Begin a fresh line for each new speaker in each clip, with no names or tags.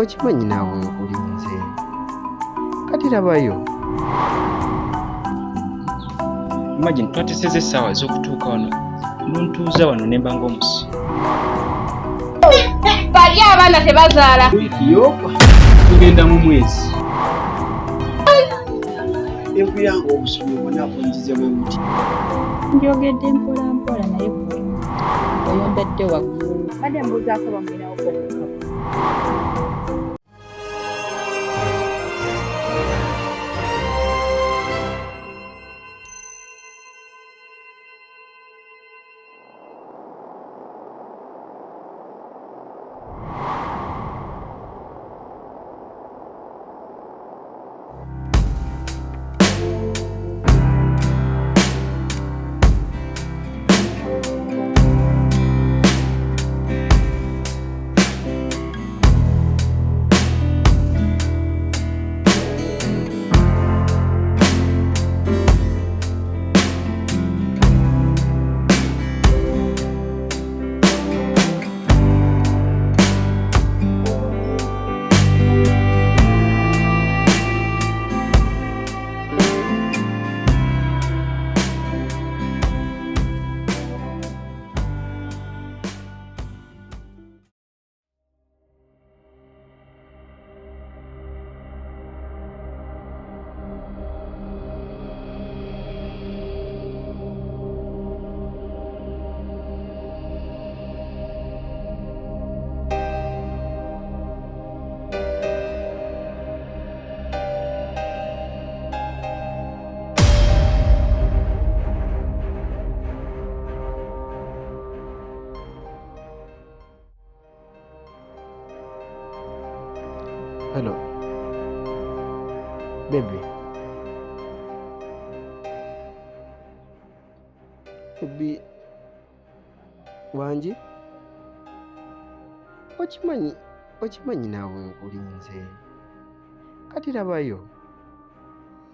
Okimanyi naawe nkulinze. Kati labayo.
Imagine twateseze essaawa z'okutuuka wano nontuuza wano ne mba ng'omusi.
Bali abaana tebazaala.
Wiiki yokka tugenda mu mwezi.
Enkuyanga obusubi bwonaafunjize bwe buti.
Njogedde mpola naye oyombedde waggulu. Badde mbuuzaako bamwinawo okutuuka.
Hello. Baby. Baby. Wanji? Okimanyi naawe nkulinze. Kati labayo.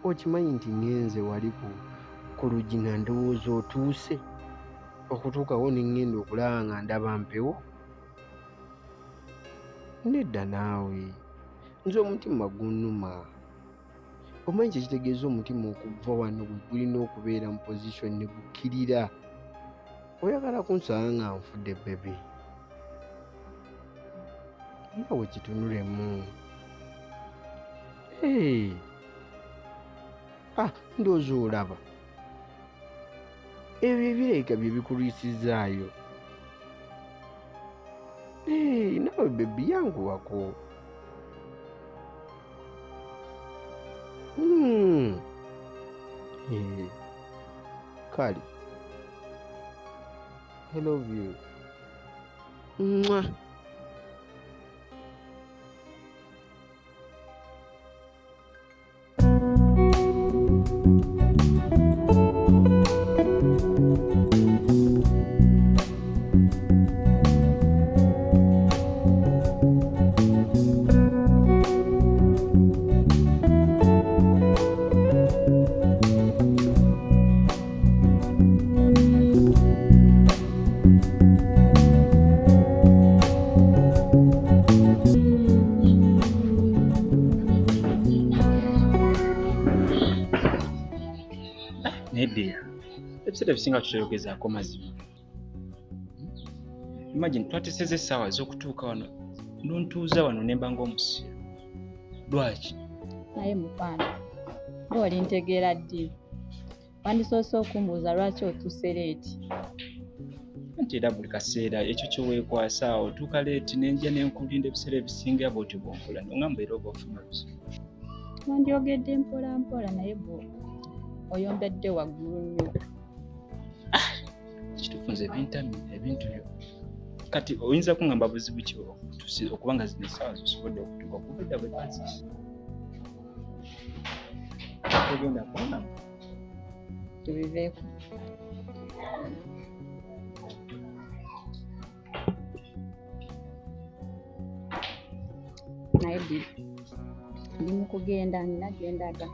Okimanyi nti ngenze wali ku luggi nga ndowooza otuuse. Okutuukawo ne ngenda okulaba nga ndaba mpewo. Nedda naawe. Nze omutima gunnuma. Omanyi kye kitegeeza omutima okuva wano bwe gulina okubeera mu position ne gukkirira. Oyagala kunsala nga nfudde bebe. Naawe kitunulemu. Ndowooza olaba. Ebyo ebirayika bye bikulwisizaayo. Naawe bebi yanguwako. Kali. I love you. Mwah.
Ebiseera ebisinga tutegeezaako mazima. Imagine twateseze essaawa z'okutuuka wano nontuuza wano ne mba ng'omusi. Lwaki?
Naye mukwano, ng'oli ntegeera ddi. Wandisoose okumbuuza lwaki otuuse leeti.
Anti era buli kaseera ekyo kye weekwasa otuuka leeti n'enja n'enkulinda ebiseera ebisinga bw'otyo bw'onkola n'ongamba era oba ofuna busa.
Wandyogedde mpola naye oyombedde waggulu nnyo.
Kituufu nze ebintu byo. Kati oyinza kungamba buzibu ki okuba nga zino essaawa zosobodde okutuuka okubadda bwe twazisa. Togenda kuona.
Tubiveeko. Naye ndi mu kugenda nina gendaga.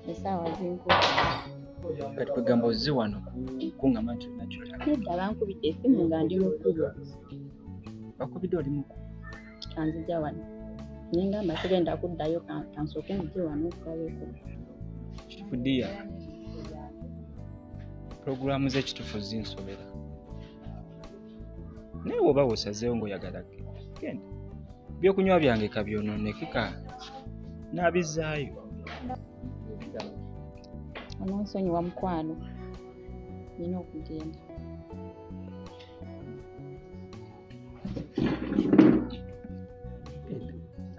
Essaawa zinkuba.
Kati kwegamba ozze wano kuŋŋamba nti olina ky'oyagala.
Nedda bankubidde essimu nga ndi mu kkubo.
Bakubidde oli mu kkubo?
kanzija wano nengamba tugenda kuddayo kansooke nzije wano okukabeko
Fudia programu z'ekitufu zinsobera naye oba wosazeewo ng'oyagala genda byokunywa byange kabyonoonekeka n'abizaayo
onansonyiwa mukwano nina okugenda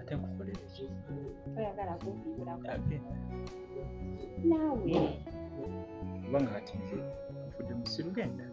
ate nkukolere
oyagala kunfulako
naawe kubanga kati nze nfudde musiru genda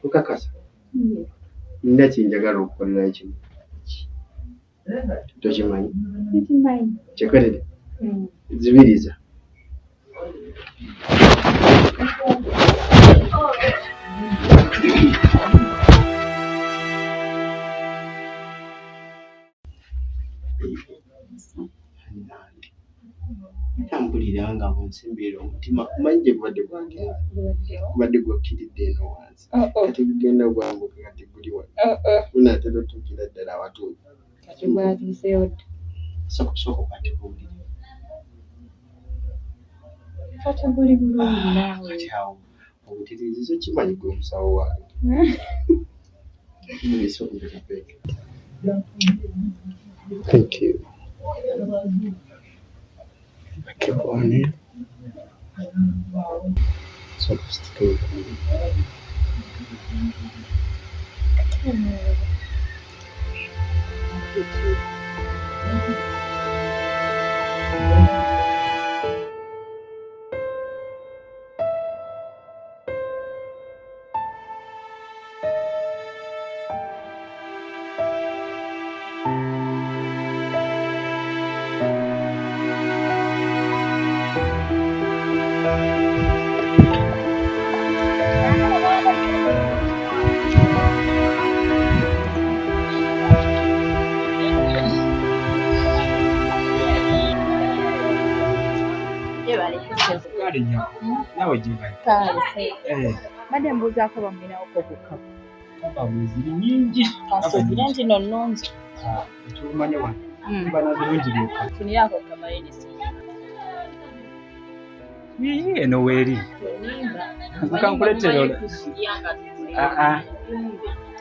Okakasa nina kyenjagala okukolera kimu tokimanyi kyekolere zibiriza tambulira nga bwensembeera omutima kumanyi gye gubadde gwangenza gubadde gwakkiridde eno wansi kati gugenda gwambuka kati guli wano gunaatera otuukira ddala awatuuzi soko kati buwulire kati awo obutiriizizo kimanyi gwe omusawo wange Thank you. Keep on it. So just go. Nawe jiva.
Badde mbuuzaako bamwinawoko bukka.
Ziri nyingi.
Kansoogira nti nno nnungi.
Ekyomanyi wano. Mba nazirungi byokka.
Funiraako kamayinisi.
Eno weeri.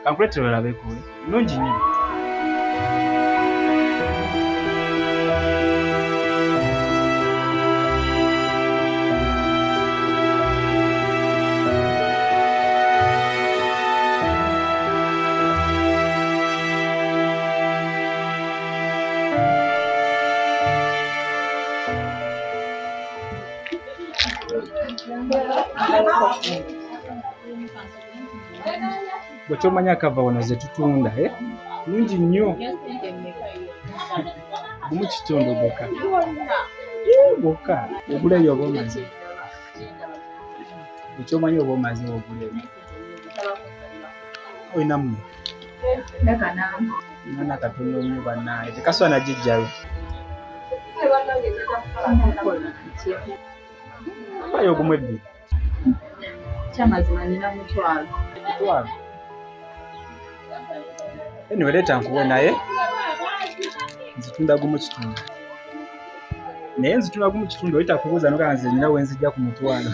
Kankuleetera olabeko. Nnungi nnyo. Bwe kyomanya akava wano ze tutunda Mungi nnyo. Gumu kitundu bokka. Bokka. Oguleyo oba omaze. Ekyomanyi oba omaze oguleyo. Oyina mmwe. Nana katono nnyo bannange. Tekaswana gijjayo. Ayo ogumu ebbiri.
Kyamazima nina mutwalo.
Mutwalo. Anyway, leeta nkuwe naye nzitunda gumu kitundu. Naye nzitunda gumu kitundu oyita kubuuza nogaa nze nina we nzijja ku mutwalo.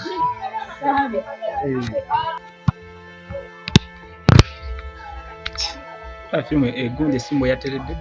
Fiimu egundi essimu yateredde.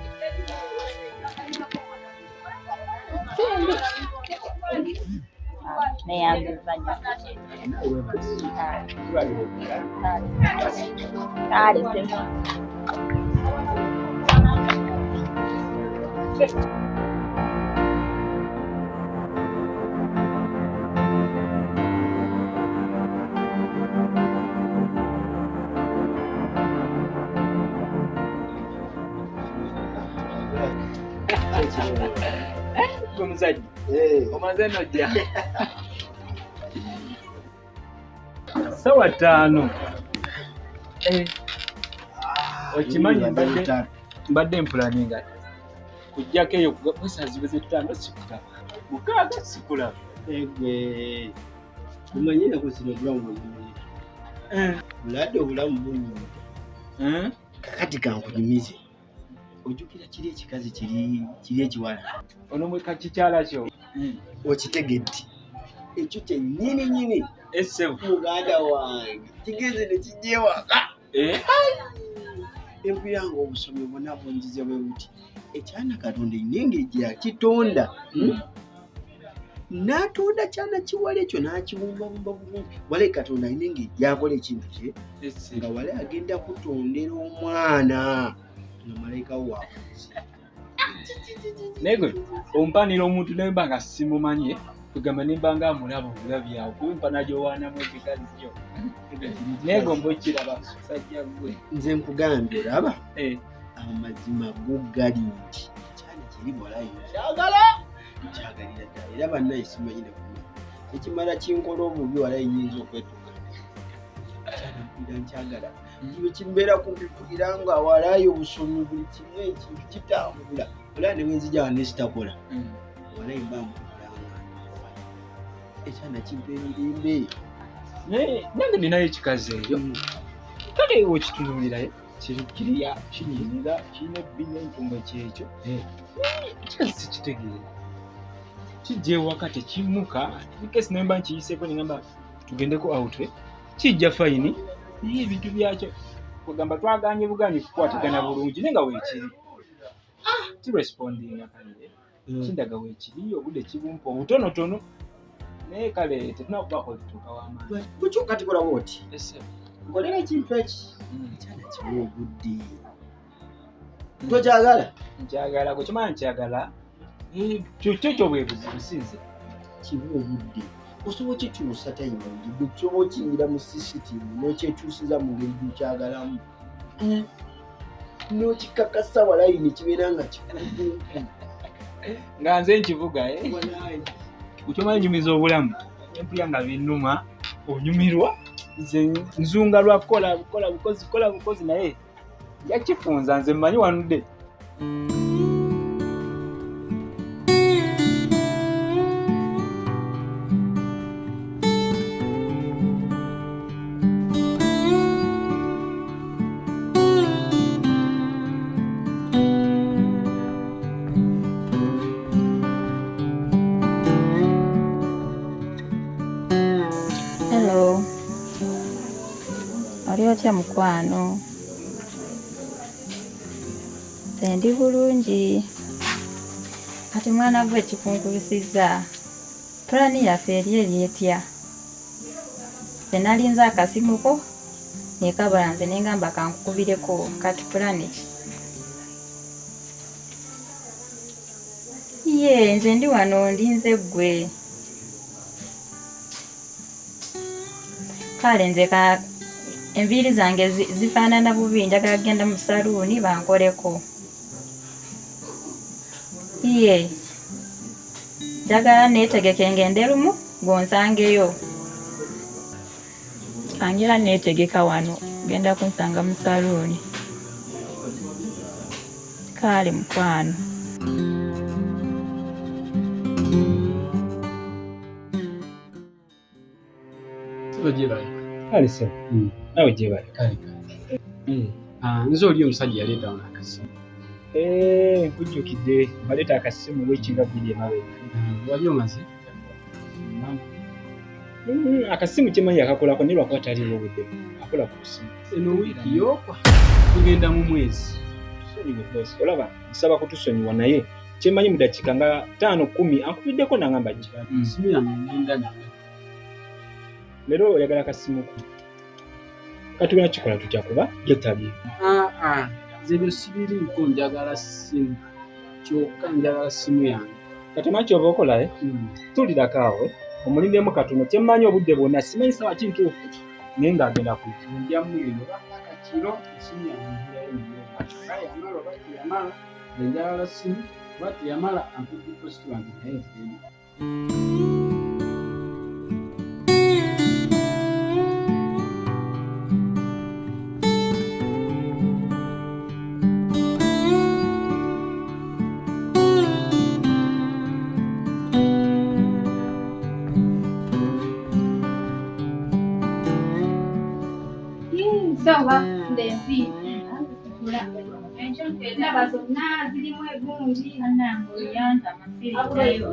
Omusajja omaze nojja sawa 5 okimanyi mbadde mpulaninga kujjako eyo bwesaziweze 5 sikutaba 6 sikulaba
egwe kumanyira kusira obulamu bw'omuntu buladde obulamu bunyuma kakati kankunyumize ojjukira kiri ekikazi kiri ekiwala
ono mwe kakikyala kyo
okitegedde ekyo kyennyini
essebu
muganda wange kigenze ne kijja ewaka enku yange obusomi bwonna bunjize bwe buti ekyana katonda engeri yakitonda n'atonda kyana kiwala ekyo n'akibumbabumba bulungi wale katonda alina engeri gyakola ekintu kye nga wale agenda kutondera omwana nga malayika waabuzi
naye gwe ompanira omuntu naye mba nga simumanye kugamba nimba nga amulaba obulabi awo kumpa nagyowaanamu ekikazi kyo naye gwe mbokiraba sajja gwe
nze nkugambye olaba amazima go gali nti ekyana kiri bwalayo kyagalira ddala era bannaye simanyi ne kumanya ekimala kinkola obubi walayo nyinza okwetuka kyanampulira nkyagala kibe kimbeera kumpipulira nga walayo obusomi buli kimu ekintu kitambula olaba ne bwenzija wano nekitakola walayo mbampuliranga ekyana kimpa emirimbe
nange ninayo ekikazi eyo kale okitunuulirayo kiriya kinyirira kirina ebbina entungo ekyekyo ekikazi sikitegeera kijja ewaka tekimuka ikesi naye mba nkiyiseeko nengamba tugendeko outwe kijja fayini naye ebintu byakyo kugamba twaganye buganye kukwatagana bulungi naye nga weekiri tirespondinga kale kindaga weekiri obudde kibumpa obutonotono naye kale tetunakubaako bituuka w'amaanyi
bukyuka tikola bwoti nkolera ekintu eki ekyana kiwa obudde tokyagala
nkyagala gwekimanya nkyagala kyokyo bwebusinze
kiwa obudde osobola kikyusa tayingi osobola okiyingira mu CCTV n'okyekyusiza mu ngeri gyokyagalamu n'okikakasa walayini kibeera nga kikumpi
nga nze nkivuga ekyomanyi nyumiza obulamu empulya nga binnuma onyumirwa nze nzunga lwa kola bukozi naye yakifunza nze mmanyi wanudde
Otya mukwano ndi bulungi kati mwana gwe kikunkubisizza pulani yaffe eri etya nalinza akasimuko nekabala nze nengamba kankukubireko kati pulani ye nze ndi wano ndinze gwe kale nze enviiri zange zifaanana bubi njagala kugenda mu saluuni bankoleko. Ye njagala neetegeke ngende lumu gonsangeyo. Angira neetegeka wano genda kunsanga mu saluuni. Kale mukwano.
Kale se. Nawe gyebale.
Nze oli omusajja yaleeta wano akasimu.
Nkujjukidde baleeta akasimu wekinga bbiri emabega.
Wali omaze?
Akasimu kimanyi akakolako naye lwakuba taliiwo obudde. Akola ku simu.
Eno wiiki yookwa tugenda mu mwezi.
Tusonyiwe boss. Olaba nsaba kutusonyiwa naye kyemanyi mu dakiika nga 5-10 ankubiddeko nangamba ki.
Simu yange ngenda nayo.
Leero oyagala akasimu ko. Katugenda kikola tutya kuba getabye.
Nze byo sibiriiko njagala simu. Kyokka njagala simu yange.
Katema kyova okola tulirako awo omulindemu katono kyemmanyi obudde bwonna simanyi sawa kintuufu naye ng'agenda
kujja mwino bakakiro simu yange yamala oba teyamala njagala simu oba teyamala ampudde positi wange naye
Sawa, ndezi. Ndaba zonna zirimu ebungi.
Anango yanta masiri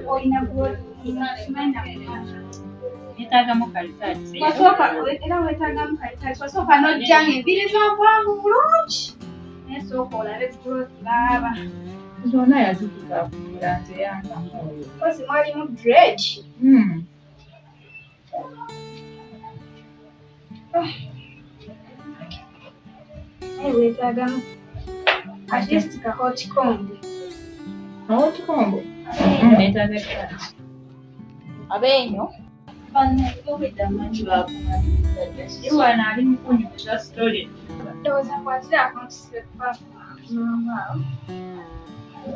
Olina kumanya.
netaagamu kalitaati.
Wasooka era weetaagamu kalitaati. Wasooka n'ojjanga enviiri z'obwangu bulungi. Naye sooka olabe zitulaaba.
Zonna yazikuza kugula nze yangamu oyo.
Kozi mwalimu dread. Weetaagamu at least ka hot comb.
Hot comb? Neetaaga kitaati. Abeenyo Iwana ali mukunyumiza story.
Ndowooza kwatira akontisire kupaapa.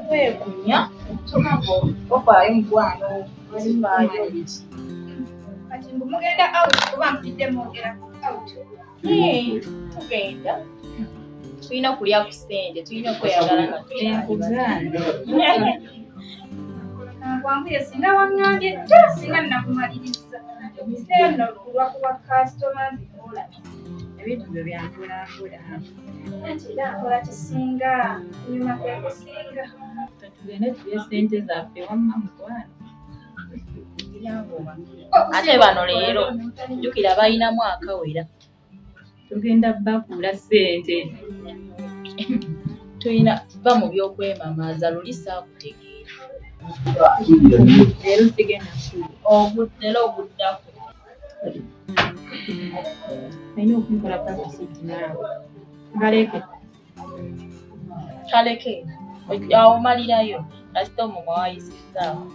Kwekunya tukago ofaayo mukwano wazimaayo.
Kati mbu mugenda out kuba mpidde mwogera out.
Tugenda. Tulina okulya ku ssente, tulina okweyagala nga tuyakuzaana.
Wanguye singa waŋŋambye dda singa nnakumaliriza. Seno kulwakuba customers kola.
Ebintu byo byankulakula.
Anti era nkola kisinga nyuma kwekusinga.
Tugende tulye ssente zaffe wamma mukwano. Ate bano leero jjukira balinamu akawera. Tugenda bakula ssente. Tulina ba mu by'okwemamaaza luli saakutegeera. Leero sigenda leero obuddako. Alina okunkola pakisiti naawe. Kaleke. Awo malirayo. Kasita omumwa wayisizaawo.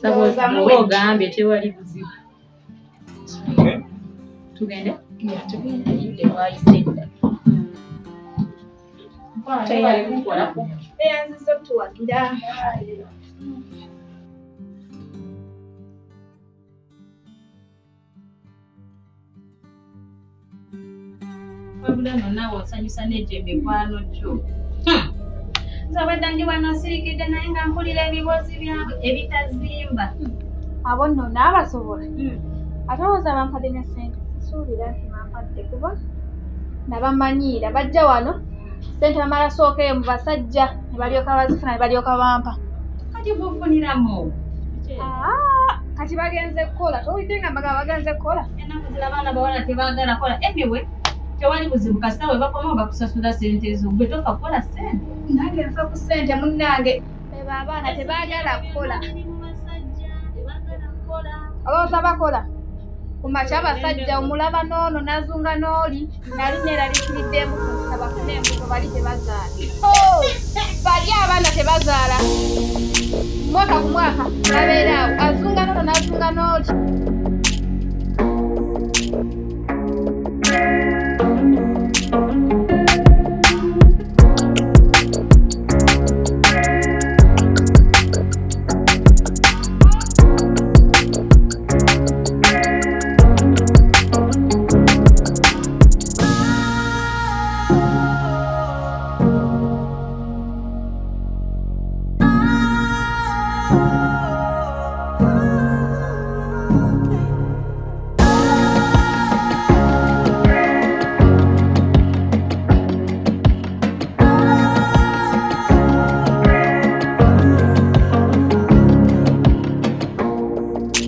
Oba ogambye tewali buzibu. Tugende? Tugende yidde wayise dda. Teyali kukolako.
Beyanziza okutuwagira.
Wabula nonna osanyusa n'egyo mikwano gyo.
Nze bwedda ndi wano nsirikidde naye nga mpulira ebibuuzo byange ebitazimba. Abo nno naabasobola. Ate olowooza bampadde ne ssente. Suubira nti bampadde kuba nabamanyiira bajja wano ssente bamala sookeyo mu basajja ne balyoka bazifuna ne balyoka bampa.
Kati bufuniramu.
Kati bagenze kukola. Towulidde nga mbagamba bagenze kukola?
Ennaku zino abaana bawala tebaagala kola. Anyway, tewali buzibu kasita bwe bakomawo bakusasula ssente zo. Gwe tofa kukola ssente.
Nange nfa ku ssente munnange. Ebo abaana tebaagala kukola. Olowooza bakola? Ku makya abasajja omulaba n'ono n'azunga n'oli nali neeraliikiriddemu kusa bafune embuto bali tebazaala. Bali abaana tebazaala. Mwaka ku mwaka nabeera awo azunga n'ono n'azunga n'oli.